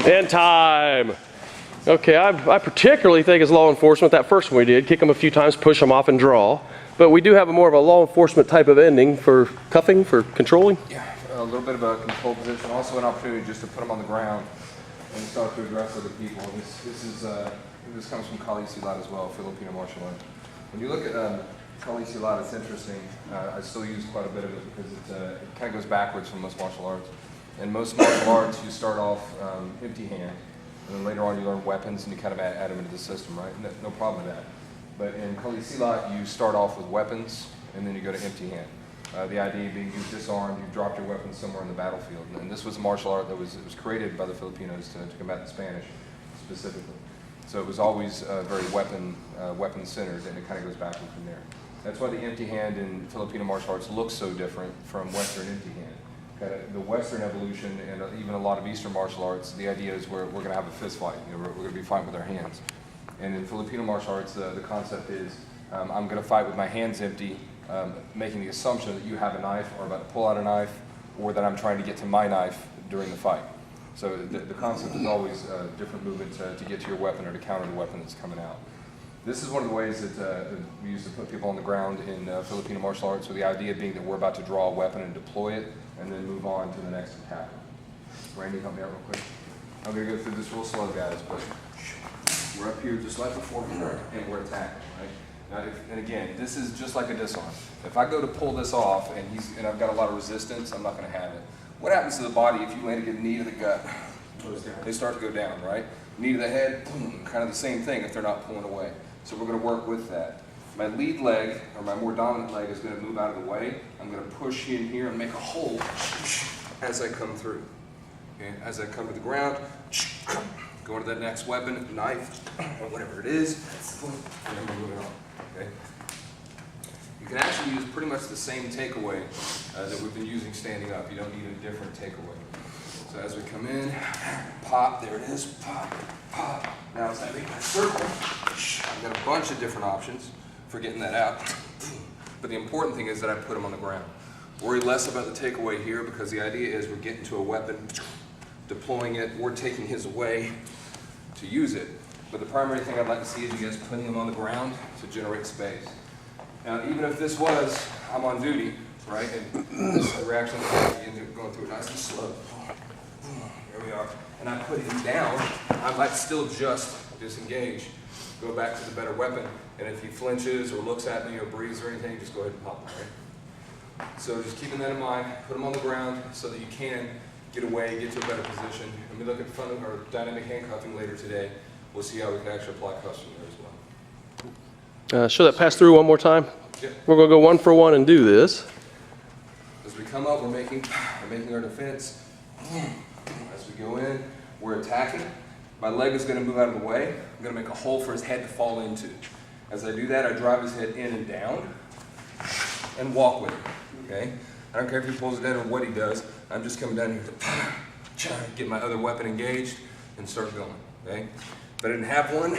And time. Okay, I particularly think as law enforcement, that first one we did, kick them a few times, push them off and draw. But we do have a more of a law enforcement type of ending for cuffing, for controlling. Yeah, a little bit of a control position, also an opportunity just to put them on the ground and start to address other people. This comes from Kali Silat as well, Filipino martial art. When you look at Kali Silat, it's interesting. I still use quite a bit of it because it kind of goes backwards from most martial arts. In most martial arts, you start off empty hand, and then later on you learn weapons and you kind of add them into the system, right? No problem with that. But in Kali Silat, you start off with weapons and then you go to empty hand. The idea being you've disarmed, you've dropped your weapons somewhere in the battlefield. And this was a martial art that was created by the Filipinos to combat the Spanish specifically. So it was always very weapon-centered, and it kind of goes backward from there. That's why the empty hand in Filipino martial arts looks so different from Western empty hand. The Western evolution and even a lot of Eastern martial arts, the idea is we're going to have a fist fight. We're going to be fighting with our hands. And in Filipino martial arts, the concept is I'm going to fight with my hands empty, making the assumption that you have a knife or about to pull out a knife, or that I'm trying to get to my knife during the fight. So the concept is always a different movement to get to your weapon or to counter the weapon that's coming out. This is one of the ways that we used to put people on the ground in Filipino martial arts, with the idea being that we're about to draw a weapon and deploy it, and then move on to the next attack. Randy, help me out real quick. I'm going to go through this real slow, guys, but we're up here just like before, and we're attacking, right? Now, and again, this is just like a disarm. If I go to pull this off and I've got a lot of resistance, I'm not going to have it. What happens to the body if you land a knee to the gut? They start to go down, right? Knee to the head, boom, kind of the same thing if they're not pulling away. So we're going to work with that. My lead leg, or my more dominant leg, is going to move out of the way. I'm going to push in here and make a hole as I come through. Okay? As I come to the ground, go into that next weapon, knife, or whatever it is, and then we're moving on. Okay? You can actually use pretty much the same takeaway that we've been using standing up. You don't need a different takeaway. So as we come in, pop, there it is, pop, pop. Now as I make my circle, I've got a bunch of different options for getting that out. But the important thing is that I put them on the ground. Worry less about the takeaway here, because the idea is we're getting to a weapon, deploying it, we're taking his away to use it. But the primary thing I'd like to see is you guys putting them on the ground to generate space. Now, even if this was, I'm on duty, right, and this is the reaction going through it nice and slow. There we are. And I put him down, I might still just disengage, go back to the better weapon, and if he flinches or looks at me or breathes or anything, just go ahead and pop him, right? So just keeping that in mind, put him on the ground so that you can get away, get to a better position. And we look at front of our dynamic handcuffing later today. We'll see how we can actually apply custom there as well. Show that pass through one more time. Yep. We're going to go 1 for 1 and do this. As we come up, we're making our defense. As we go in, we're attacking. My leg is going to move out of the way. I'm going to make a hole for his head to fall into. As I do that, I drive his head in and down and walk with him. Okay? I don't care if he pulls it down or what he does. I'm just coming down here to get my other weapon engaged and start going. Okay? If I didn't have one,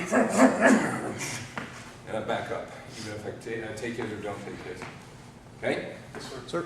and I back up, even if I take his or don't take his. Okay? Yes, sir.